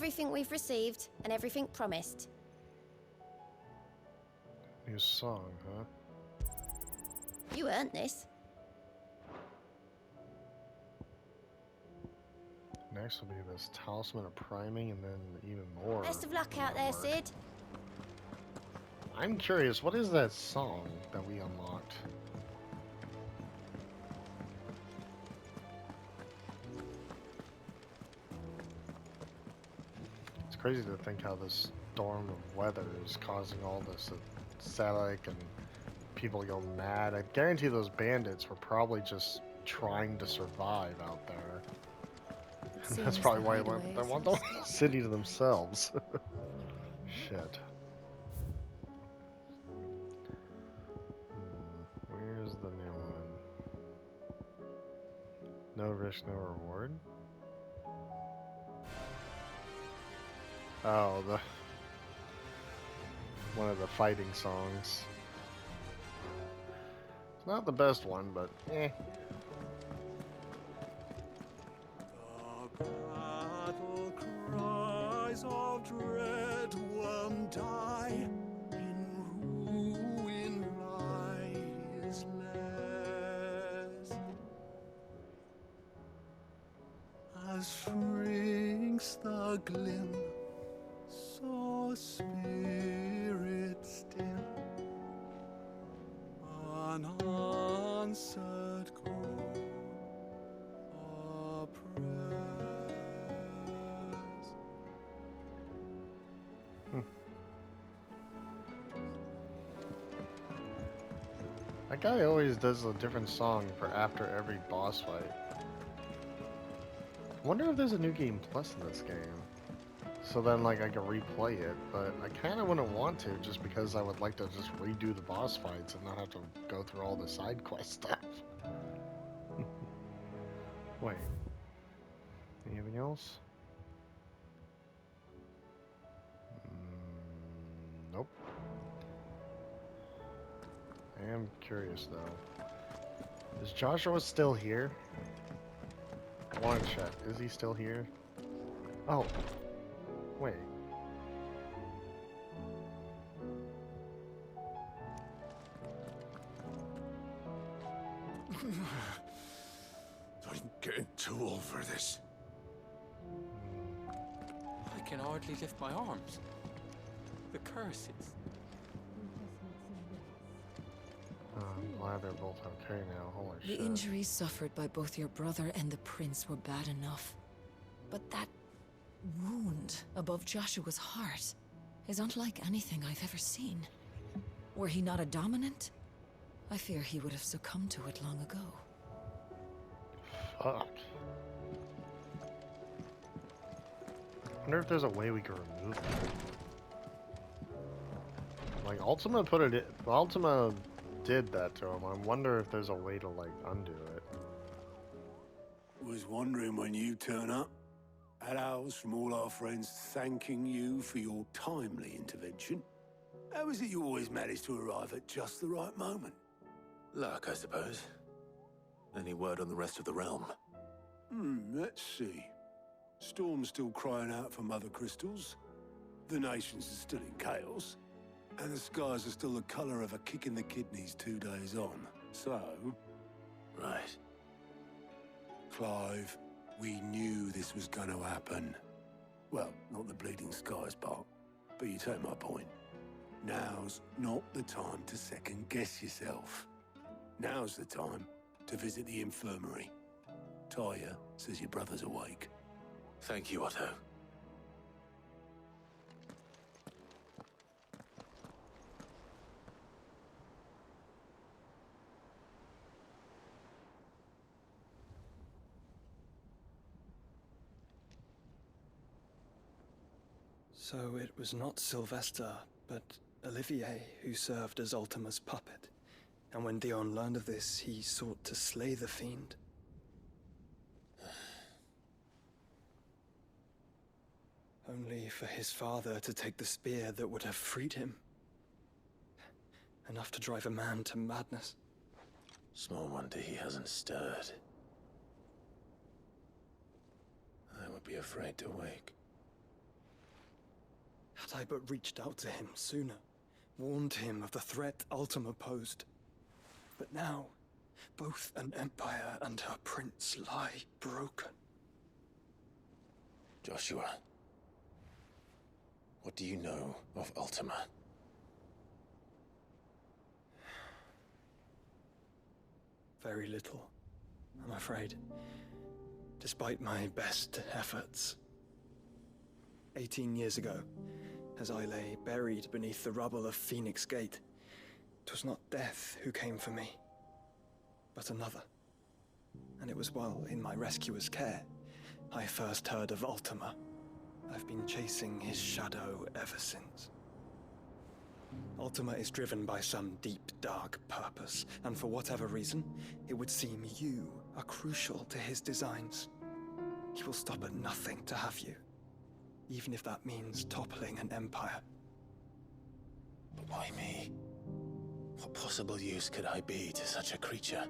everything we've received and everything promised. New song, huh? You earned this. Next will be this talisman of priming, and then even more. Best of luck out there, Sid. I'm curious, what is that song that we unlocked? It's crazy to think how this storm of weather is causing all this static and people go mad. I guarantee those bandits were probably just trying to survive out there. And that's probably why they want the city to themselves. Shit. Where's the new one? No risk, no reward? Oh, one of the fighting songs. It's not the best one, but eh. The battle cries of dread one die, in ruin lies less, as shrinks the glim, so spirit still, unanswered call oppressed. That guy always does a different song for after every boss fight. I wonder if there's a new game plus in this game. So then, like, I can replay it, but I kind of wouldn't want to just because I would like to just redo the boss fights and not have to go through all the side quest stuff. Wait. Anything else? Nope. I am curious, though. Is Joshua still here? I want to check. Is he still here? Oh. Wait. I'm getting too old for this. I can hardly lift my arms. The curses. I'm glad they're both okay now. Holy shit. The injuries suffered by both your brother and the prince were bad enough. But that wound above Joshua's heart is unlike anything I've ever seen. Were he not a dominant, I fear he would have succumbed to it long ago. Fuck. I wonder if there's a way we can remove that. Like, Ultima put it in, Ultima did that to him. I wonder if there's a way to, like, undo it. Was wondering when you turn up. Hellos from all our friends thanking you for your timely intervention. How is it you always manage to arrive at just the right moment? Luck, I suppose. Any word on the rest of the realm? Let's see. Storm's still crying out for mother crystals. The nations are still in chaos. And the skies are still the colour of a kick in the kidneys 2 days on. So... Right. Clive, we knew this was going to happen. Well, not the bleeding skies part, but you take my point. Now's not the time to second-guess yourself. Now's the time to visit the infirmary. Taya says your brother's awake. Thank you, Otto. So it was not Sylvester, but Olivier who served as Ultima's puppet. And when Dion learned of this, he sought to slay the fiend. Only for his father to take the spear that would have freed him. Enough to drive a man to madness. Small wonder he hasn't stirred. I would be afraid to wake. Had I but reached out to him sooner, warned him of the threat Ultima posed. But now, both an empire and her prince lie broken. Joshua, what do you know of Ultima? Very little, I'm afraid. Despite my best efforts. 18 years ago, as I lay buried beneath the rubble of Phoenix Gate, 'twas not death who came for me, but another. And it was while in my rescuer's care, I first heard of Ultima. I've been chasing his shadow ever since. Ultima is driven by some deep, dark purpose, and for whatever reason, it would seem you are crucial to his designs. He will stop at nothing to have you, even if that means toppling an empire. But why me? What possible use could I be to such a creature?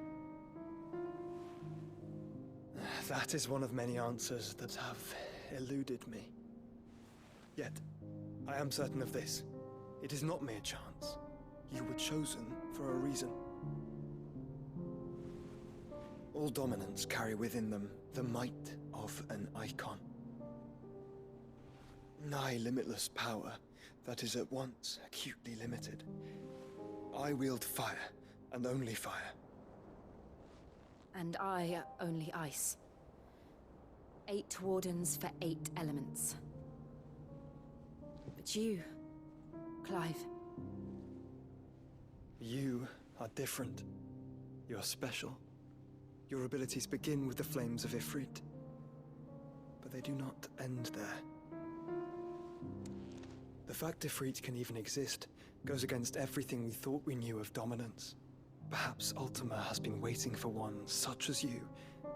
That is one of many answers that have eluded me. Yet, I am certain of this. It is not mere chance. You were chosen for a reason. All dominants carry within them the might of an icon. Nigh limitless power that is at once acutely limited. I wield fire, and only fire. And I only ice. 8 wardens for 8 elements. But you, Clive. You are different. You're special. Your abilities begin with the flames of Ifrit. But they do not end there. The fact Ifrit can even exist goes against everything we thought we knew of dominance. Perhaps Ultima has been waiting for one such as you,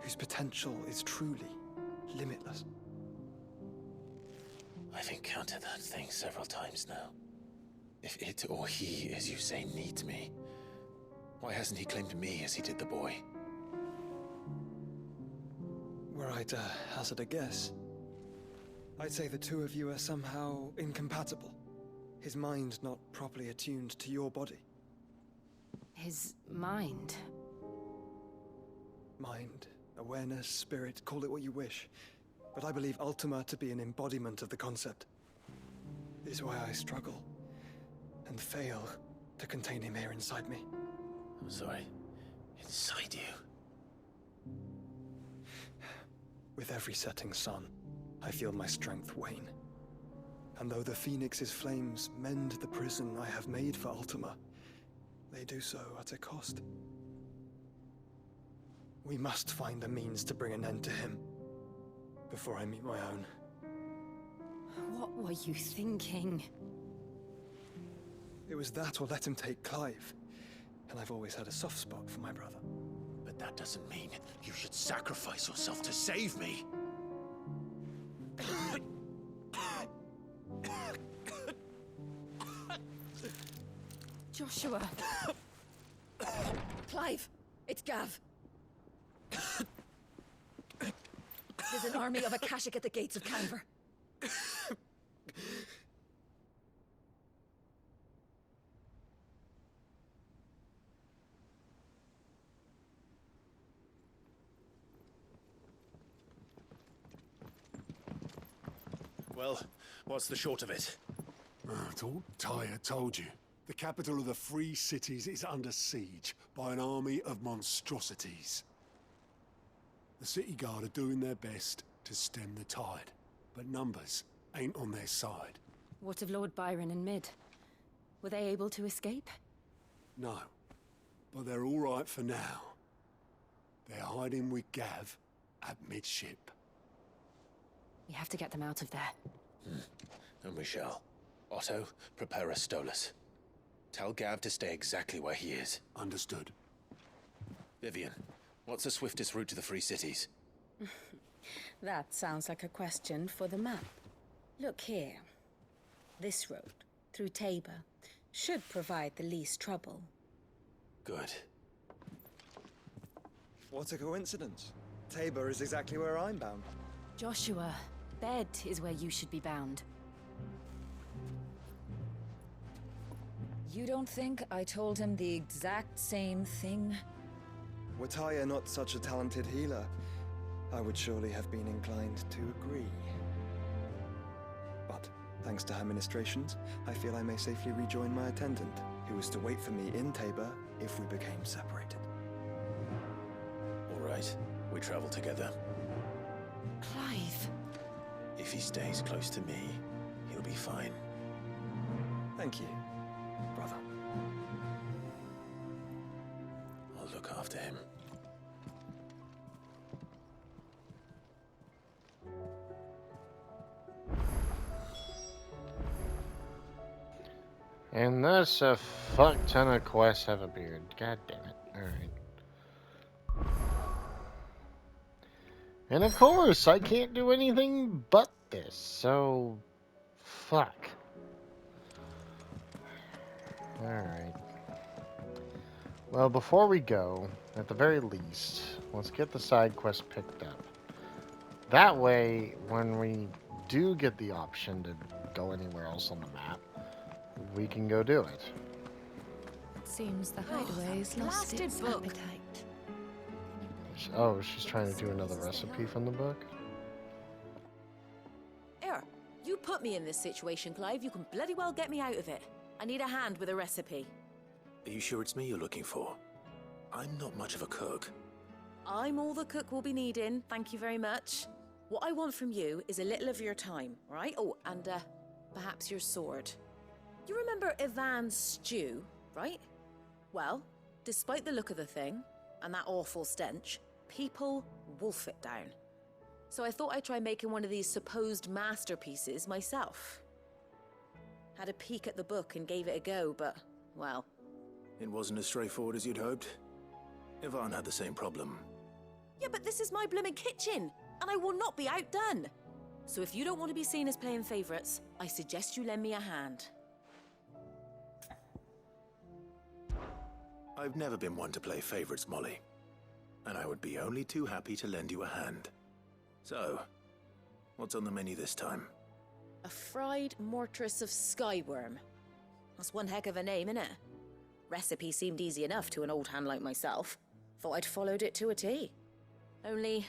whose potential is truly limitless. I've encountered that thing several times now. If it or he, as you say, needs me, why hasn't he claimed me as he did the boy? Were I to hazard a guess, I'd say the two of you are somehow incompatible. His mind not properly attuned to your body. His mind. Mind, awareness, spirit, call it what you wish. But I believe Ultima to be an embodiment of the concept. This is why I struggle and fail to contain him here inside me. I'm sorry. Inside you? With every setting sun, I feel my strength wane. And though the Phoenix's flames mend the prison I have made for Ultima, they do so at a cost. We must find a means to bring an end to him before I meet my own. What were you thinking? It was that or let him take Clive. And I've always had a soft spot for my brother. But that doesn't mean you should sacrifice yourself to save me. Joshua. Clive, it's Gav. There's an army of Akashic at the gates of Canver. Well, what's the short of it? It's all Tyre told you. The capital of the Free Cities is under siege by an army of monstrosities. The city guard are doing their best to stem the tide, but numbers ain't on their side. What of Lord Byron and Mid? Were they able to escape? No, but they're all right for now. They're hiding with Gav at midship. We have to get them out of there. And we shall. Otto, prepare a Stolas. Tell Gav to stay exactly where he is. Understood. Vivian, what's the swiftest route to the Free Cities? That sounds like a question for the map. Look here. This road, through Tabor, should provide the least trouble. Good. What a coincidence. Tabor is exactly where I'm bound. Joshua, bed is where you should be bound. You don't think I told him the exact same thing? Were Tyre not such a talented healer, I would surely have been inclined to agree. But, thanks to her ministrations, I feel I may safely rejoin my attendant, who is to wait for me in Tabor if we became separated. All right, we travel together. Clive. If he stays close to me, he'll be fine. Thank you, brother. I'll look after him. And thus a fuck ton of quests have appeared. God damn it. Alright. And of course, I can't do anything but this, so... Fuck. Alright. Well, before we go, at the very least, let's get the side quest picked up. That way, when we do get the option to go anywhere else on the map, we can go do it. Seems the hideaway's lost its book. appetite. Oh, she's trying to do another recipe from the book? Here, you put me in this situation, Clive. You can bloody well get me out of it. I need a hand with a recipe. Are you sure it's me you're looking for? I'm not much of a cook. I'm all the cook will be needing, thank you very much. What I want from you is a little of your time, right? Oh, and perhaps your sword. You remember Ivan's stew, right? Well, despite the look of the thing, and that awful stench, people wolf it down. So I thought I'd try making one of these supposed masterpieces myself. Had a peek at the book and gave it a go, but, well... It wasn't as straightforward as you'd hoped. Ivan had the same problem. Yeah, but this is my blooming kitchen, and I will not be outdone. So if you don't want to be seen as playing favourites, I suggest you lend me a hand. I've never been one to play favorites, Molly. And I would be only too happy to lend you a hand. So, what's on the menu this time? A fried mortress of skyworm. That's one heck of a name, innit? Recipe seemed easy enough to an old hand like myself. Thought I'd followed it to a T. Only,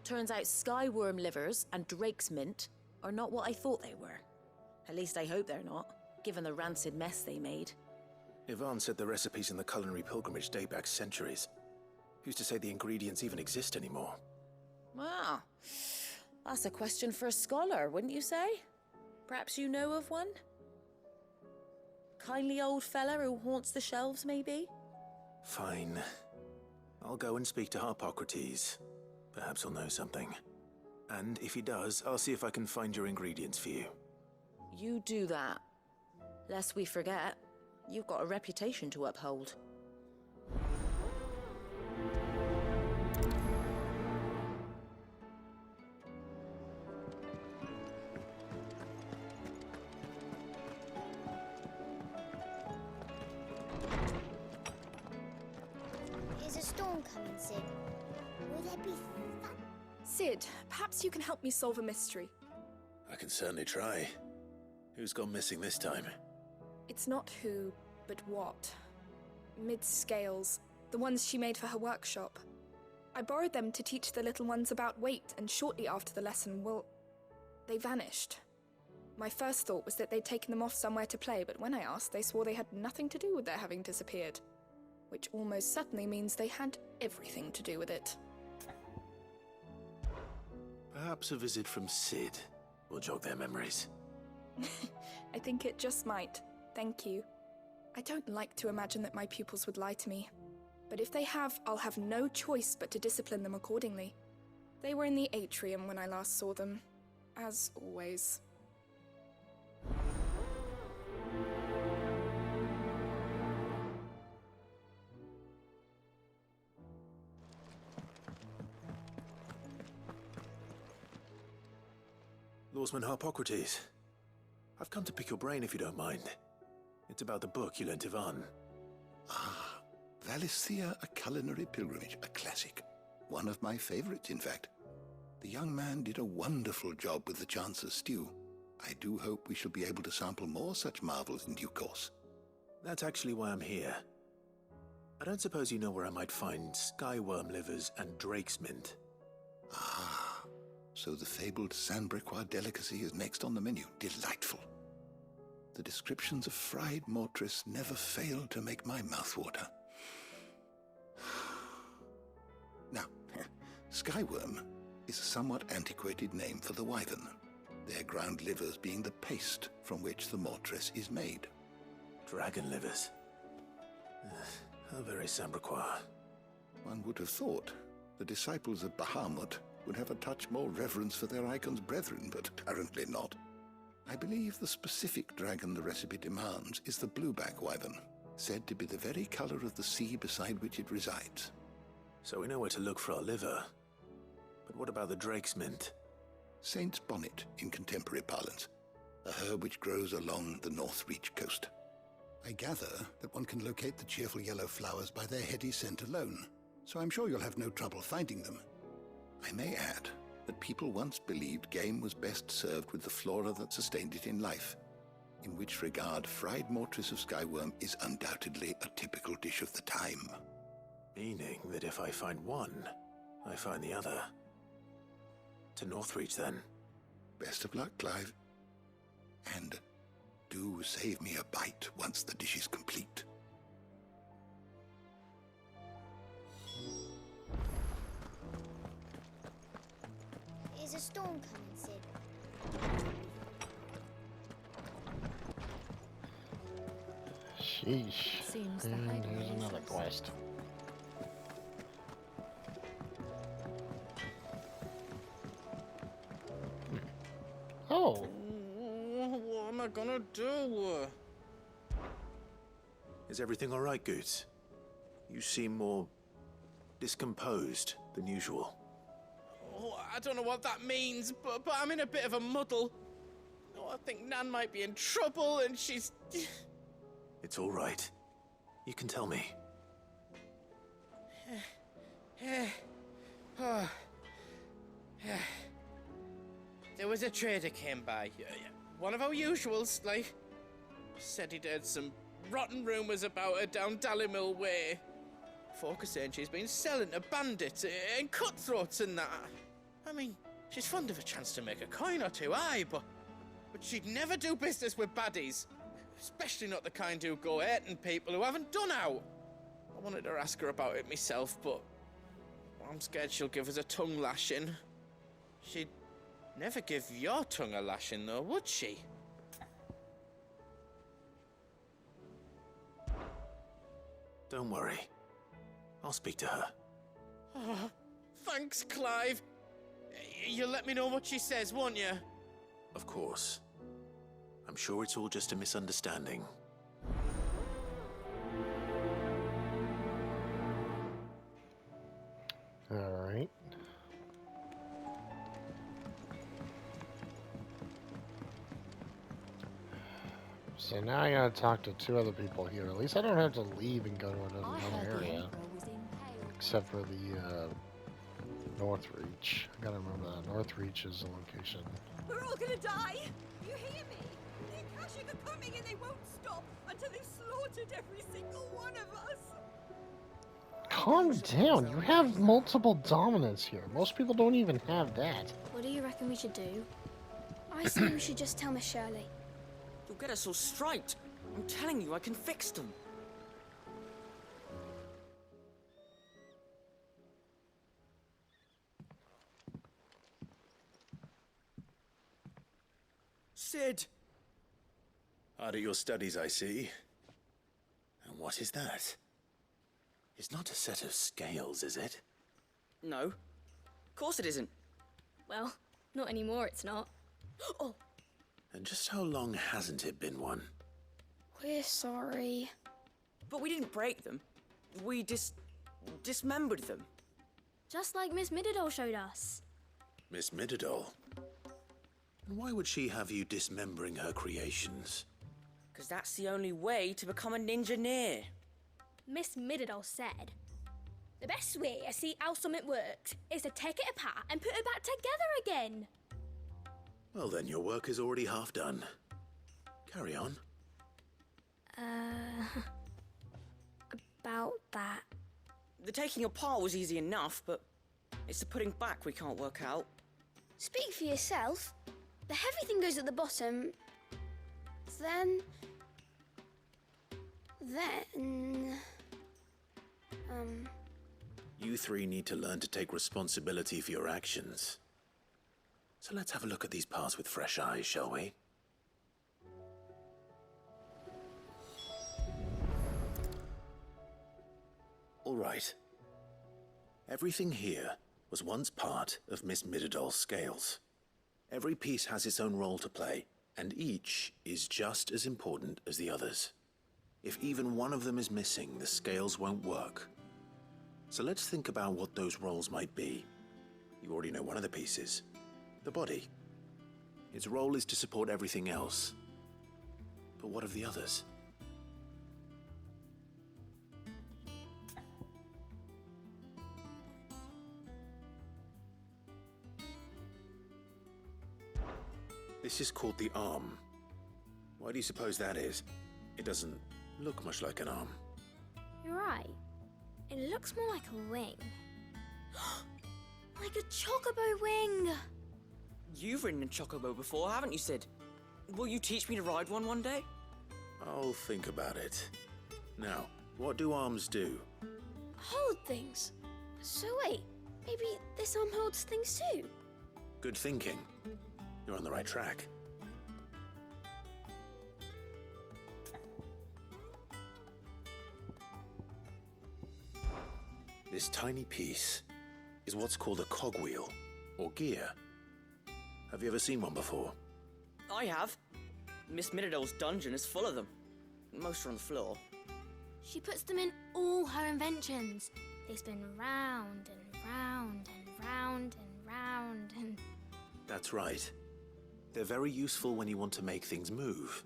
turns out skyworm livers and drake's mint are not what I thought they were. At least I hope they're not, given the rancid mess they made. Ivan said the recipes in the culinary pilgrimage date back centuries. Who's to say the ingredients even exist anymore? Ah, that's a question for a scholar, wouldn't you say? Perhaps you know of one? Kindly old fella who haunts the shelves, maybe? Fine. I'll go and speak to Harpocrates. Perhaps he'll know something. And if he does, I'll see if I can find your ingredients for you. You do that. Lest we forget, you've got a reputation to uphold. Is a storm coming, Sid? Will there be fun? Sid, perhaps you can help me solve a mystery. I can certainly try. Who's gone missing this time? It's not who, but what. Mid-scales, the ones she made for her workshop. I borrowed them to teach the little ones about weight, and shortly after the lesson, well, they vanished. My first thought was that they'd taken them off somewhere to play, but when I asked, they swore they had nothing to do with their having disappeared. Which almost certainly means they had everything to do with it. Perhaps a visit from Sid will jog their memories. I think it just might. Thank you. I don't like to imagine that my pupils would lie to me. But if they have, I'll have no choice but to discipline them accordingly. They were in the atrium when I last saw them. As always. Lawsman Harpocrates. I've come to pick your brain if you don't mind. It's about the book you lent Ivan. Ah, Valisthea, A Culinary Pilgrimage, a classic. One of my favorites, in fact. The young man did a wonderful job with the Chance's stew. I do hope we shall be able to sample more such marvels in due course. That's actually why I'm here. I don't suppose you know where I might find skyworm livers and drake's mint. Ah, so the fabled Sandbrequois delicacy is next on the menu. Delightful. The descriptions of fried mortress never fail to make my mouth water. Now, skyworm is a somewhat antiquated name for the wyvern, their ground livers being the paste from which the mortress is made. Dragon livers. How very Sandbrequois. One would have thought the disciples of Bahamut would have a touch more reverence for their icon's brethren, but apparently not. I believe the specific dragon the recipe demands is the blueback wyvern, said to be the very color of the sea beside which it resides. So we know where to look for our liver. But what about the drake's mint? Saint's bonnet in contemporary parlance, a herb which grows along the North Reach coast. I gather that one can locate the cheerful yellow flowers by their heady scent alone, so I'm sure you'll have no trouble finding them. I may add that people once believed game was best served with the flora that sustained it in life, in which regard fried mortress of skyworm is undoubtedly a typical dish of the time. Meaning that if I find one, I find the other. To Northreach, then. Best of luck, Clive. And do save me a bite once the dish is complete. Is a storm coming, Sid? Sheesh. Seems the And hideaway here's is another loose. quest. Oh, What am I gonna do? Is everything all right, Goots? You seem more discomposed than usual. Oh, I don't know what that means, but I'm in a bit of a muddle. Oh, I think Nan might be in trouble, and she's... It's all right. You can tell me. There was a trader came by. One of our usuals, like. Said he'd heard some rotten rumours about her down Dallymill Way. Folk are saying she's been selling to bandits and cutthroats and that. I mean, she's fond of a chance to make a coin or two, aye, but she'd never do business with baddies. Especially not the kind who go hurting people who haven't done out. I wanted to ask her about it myself, but I'm scared she'll give us a tongue lashing. She'd never give your tongue a lashing, though, would she? Don't worry. I'll speak to her. Oh, thanks, Clive. You'll let me know what she says, won't you? Of course. I'm sure it's all just a misunderstanding. all right. So now I gotta talk to two other people here. At least I don't have to leave and go to another area. Except for the Northreach. I gotta remember that. Northreach is the location. We're all gonna die! You hear me? The Akashic are coming and they won't stop until they've slaughtered every single one of us! Calm down. You have multiple dominants here. Most people don't even have that. What do you reckon we should do? I say we should just tell Miss Shirley. You'll get us all striped. I'm telling you, I can fix them. Sid! Hard at your studies, I see. And what is that? It's not a set of scales, is it? No. Of course it isn't. Well, not anymore, it's not. Oh, And just how long hasn't it been one? we're sorry. But we didn't break them. We dismembered them. Just like Miss Mididol showed us. Miss Mididol? Why would she have you dismembering her creations? Because that's the only way to become a ninja-near. Miss Mididol said, the best way to see how something works is to take it apart and put it back together again. Well then, your work is already half done. Carry on. about that. The taking apart was easy enough, but it's the putting back we can't work out. Speak for yourself. The heavy thing goes at the bottom. Then... You three need to learn to take responsibility for your actions. So let's have a look at these parts with fresh eyes, shall we? All right. Everything here was once part of Miss Midadol's scales. Every piece has its own role to play, and each is just as important as the others. If even one of them is missing, the scales won't work. So let's think about what those roles might be. You already know one of the pieces. The body. Its role is to support everything else. But what of the others? This is called the arm. Why do you suppose that is? It doesn't look much like an arm. You're right. It looks more like a wing. Like a chocobo wing! You've ridden a chocobo before, haven't you, Sid? Will you teach me to ride one day? I'll think about it. Now, what do arms do? Hold things. So wait, maybe this arm holds things too? Good thinking. You're on the right track. This tiny piece is what's called a cogwheel, or gear. Have you ever seen one before? I have. Miss Midadol's dungeon is full of them. Most are on the floor. She puts them in all her inventions. They spin round and round and round and round and... That's right. They're very useful when you want to make things move.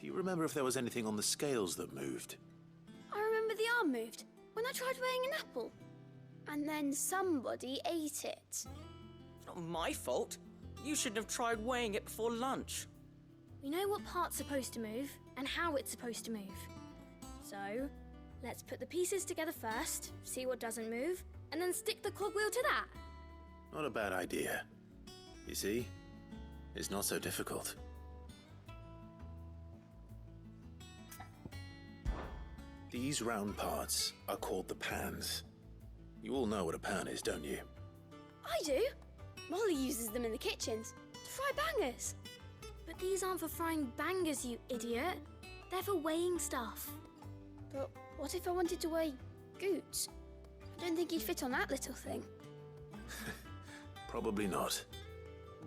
Do you remember if there was anything on the scales that moved? I remember the arm moved when I tried weighing an apple. And then somebody ate it. It's not my fault. You shouldn't have tried weighing it before lunch. We know what part's supposed to move and how it's supposed to move. So, let's put the pieces together first, see what doesn't move, and then stick the cogwheel to that. Not a bad idea. You see? It's not so difficult. These round parts are called the pans. You all know what a pan is, don't you? I do. Molly uses them in the kitchens to fry bangers. But these aren't for frying bangers, you idiot. They're for weighing stuff. But what if I wanted to weigh Goots? I don't think he'd fit on that little thing. Probably not.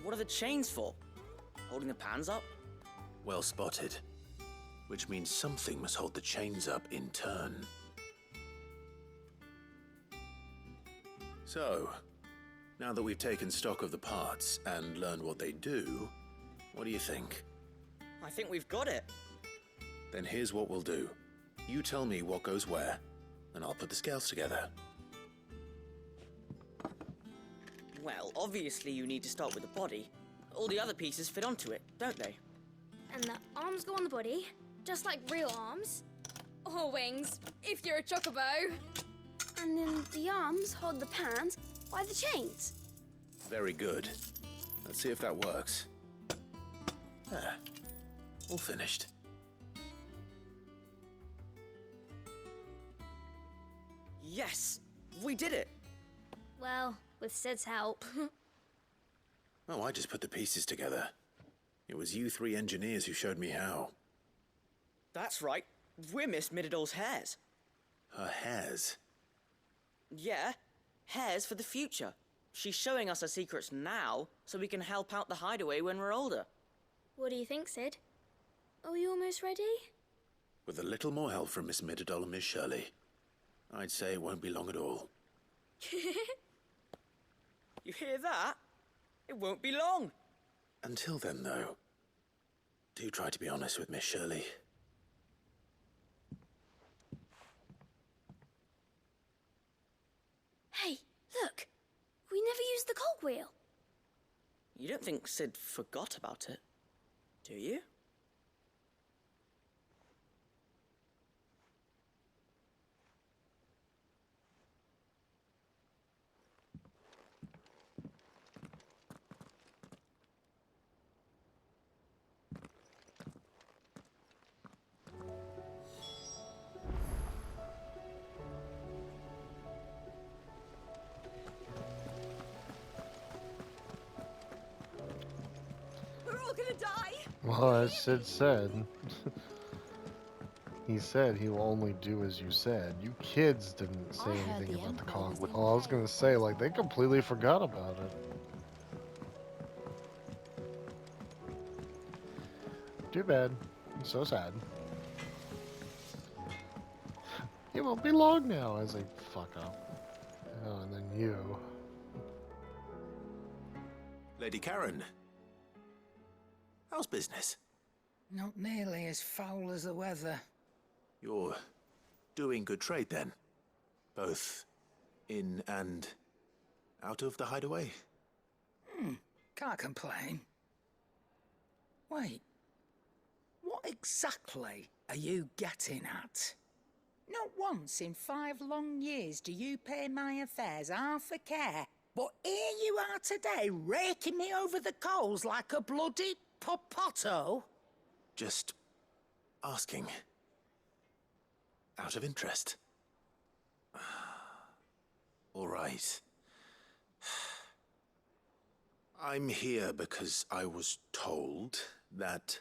What are the chains for? Holding the pans up? Well spotted. Which means something must hold the chains up in turn. So, now that we've taken stock of the parts and learned what they do, what do you think? I think we've got it. Then here's what we'll do. You tell me what goes where, and I'll put the scales together. Well, obviously you need to start with the body. All the other pieces fit onto it, don't they? And the arms go on the body, just like real arms. Or wings, if you're a chocobo. And then the arms hold the pans by the chains. Very good. Let's see if that works. There. All finished. Yes! We did it! Well, with Sid's help. Oh, I just put the pieces together. It was you three engineers who showed me how. That's right. We're Miss Midadol's hairs. Her hairs? Yeah, hairs for the future. She's showing us her secrets now, so we can help out the hideaway when we're older. What do you think, Sid? Are we almost ready? With a little more help from Miss Midadol and Miss Shirley, I'd say it won't be long at all. You hear that? It won't be long. Until then, though, do try to be honest with Miss Shirley. Hey, look! We never used the cogwheel. You don't think Sid forgot about it, do you? Well, as Sid said, he said he will only do as you said. You kids didn't say anything about the conflict. Well, I was gonna say, like, they completely forgot about it. Too bad. So sad. It won't be long now as they fuck up. Oh, and then you. Lady Karen, how's business? Not nearly as foul as the weather. You're doing good trade then? Both in and out of the hideaway? Can't complain. Wait. What exactly are you getting at? Not once in 5 long years do you pay my affairs half a care, but here you are today, raking me over the coals like a bloody popoto? Just asking. Out of interest. All right. I'm here because I was told that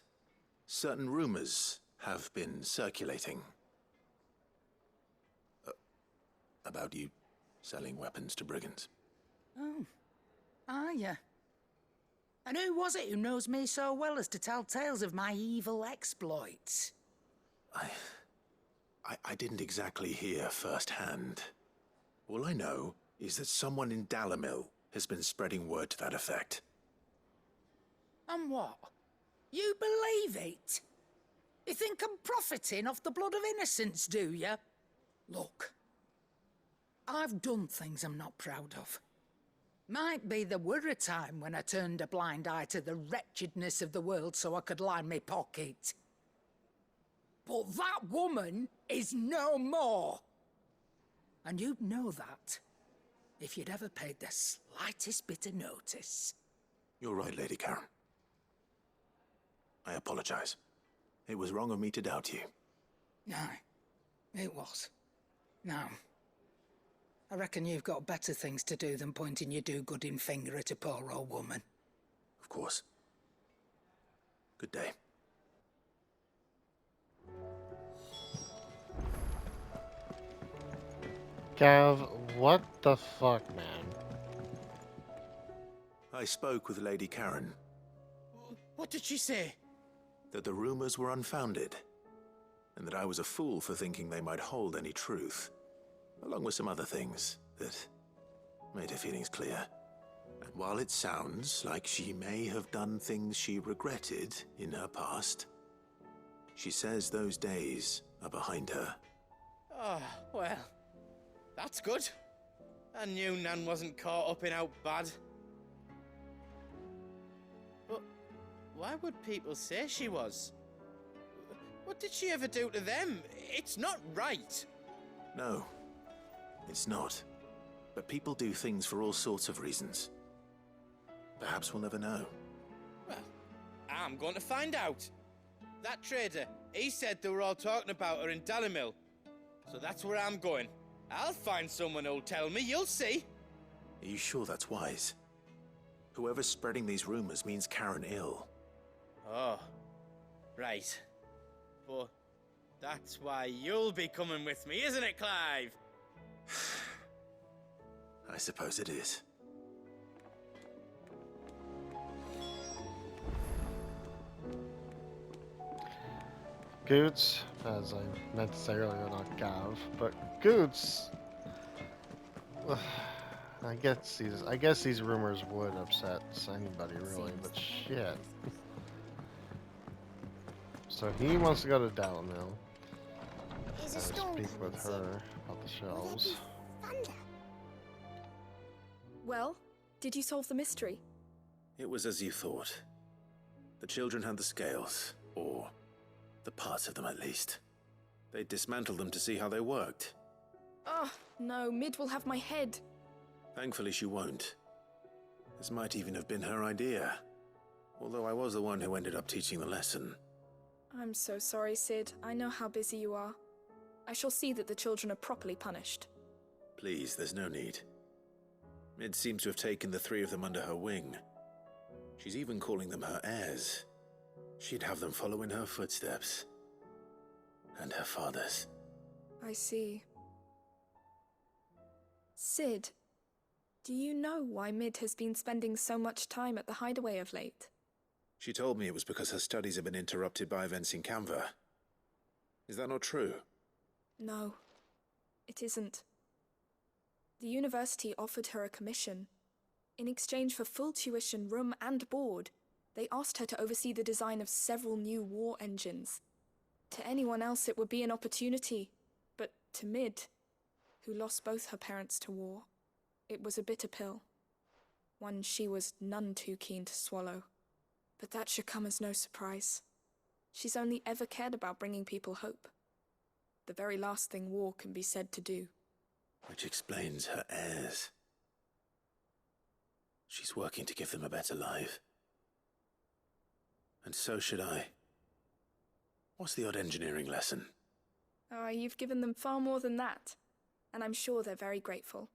certain rumors have been circulating. About you selling weapons to brigands. Oh, are ya? And who was it who knows me so well as to tell tales of my evil exploits? I didn't exactly hear firsthand. All I know is that someone in Dalimil has been spreading word to that effect. And what? You believe it? You think I'm profiting off the blood of innocents, do you? Look, I've done things I'm not proud of. Might be there were a time when I turned a blind eye to the wretchedness of the world so I could line my pocket. But that woman is no more. And you'd know that if you'd ever paid the slightest bit of notice. You're right, Lady Karen. I apologize. It was wrong of me to doubt you. Aye, it was. Now, I reckon you've got better things to do than pointing your do-gooding finger at a poor old woman. Of course. Good day. Gav, what the fuck, man? I spoke with Lady Karen. What did she say? That the rumors were unfounded, and that I was a fool for thinking they might hold any truth, along with some other things that made her feelings clear. And while it sounds like she may have done things she regretted in her past, she says those days are behind her. Oh, well, that's good. I knew Nan wasn't caught up in out bad. But why would people say she was? What did she ever do to them? It's not right. No, it's not. But people do things for all sorts of reasons. Perhaps we'll never know. Well, I'm going to find out. That trader, he said they were all talking about her in Dalimil. So that's where I'm going. I'll find someone who'll tell me, you'll see. Are you sure that's wise? Whoever's spreading these rumors means Karen ill. Oh, right. But that's why you'll be coming with me, isn't it, Clive? I suppose it is. Goots, as I meant to say earlier, not Gav, but Goots. I guess these rumors would upset anybody really, but shit. So he wants to go to Dalimil. Speak with her about the shelves. Well, did you solve the mystery? It was as you thought. The children had the scales, or the parts of them at least. They dismantled them to see how they worked. Oh, no, Mid will have my head. Thankfully she won't. This might even have been her idea. Although I was the one who ended up teaching the lesson. I'm so sorry, Sid. I know how busy you are. I shall see that the children are properly punished. Please, there's no need. Mid seems to have taken the 3 of them under her wing. She's even calling them her heirs. She'd have them follow in her footsteps. And her father's. I see. Sid, do you know why Mid has been spending so much time at the hideaway of late? She told me it was because her studies have been interrupted by events in Canva. Is that not true? No, it isn't. The university offered her a commission. In exchange for full tuition, room and board, they asked her to oversee the design of several new war engines. To anyone else it would be an opportunity, but to Mid, who lost both her parents to war, it was a bitter pill. One she was none too keen to swallow. But that should come as no surprise. She's only ever cared about bringing people hope. The very last thing war can be said to do. Which explains her heirs. She's working to give them a better life. And so should I. What's the odd engineering lesson? Oh, you've given them far more than that. And I'm sure they're very grateful.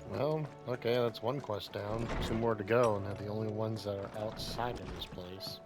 Well, okay, that's one quest down. 2 more to go, and they're the only ones that are outside of this place.